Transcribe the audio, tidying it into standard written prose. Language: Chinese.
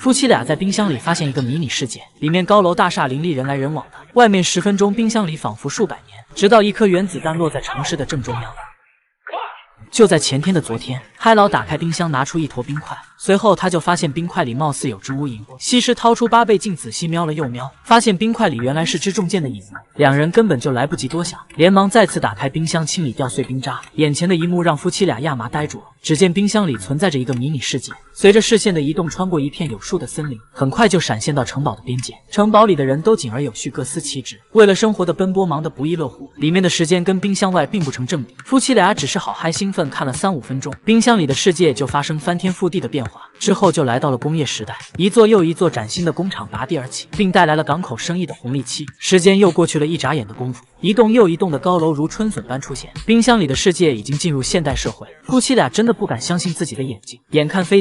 夫妻俩在冰箱里发现一个迷你世界，里面高楼大厦林立，人来人往的。外面10分钟，冰箱里仿佛数百年，直到一颗原子弹落在城市的正中央。就在前天的昨天，嗨老打开冰箱，拿出一坨冰块，随后他就发现冰块里貌似有只乌蝇。西施掏出8倍镜仔细瞄了又瞄，发现冰块里原来是只中箭的影子。两人根本就来不及多想，连忙再次打开冰箱清理掉碎冰渣。眼前的一幕让夫妻俩亚麻呆住了。只见冰箱里存在着一个迷你世界，随着视线的移动，穿过一片有树的森林，很快就闪现到城堡的边界。城堡里的人都井而有序，各司其职，为了生活的奔波，忙得不亦乐乎。里面的时间跟冰箱外并不成正比。夫妻俩只是好嗨兴奋看了3-5分钟，冰箱里的世界就发生翻天覆地的变化。之后就来到了工业时代，一座又一座崭新的工厂拔地而起，并带来了港口生意的红利期。时间又过去了一眨眼的功夫，一栋又一栋的高楼如春笋般出现，冰箱里的世界已经进入现代社会。夫妻俩真的不敢相信自己的眼睛，眼看飞机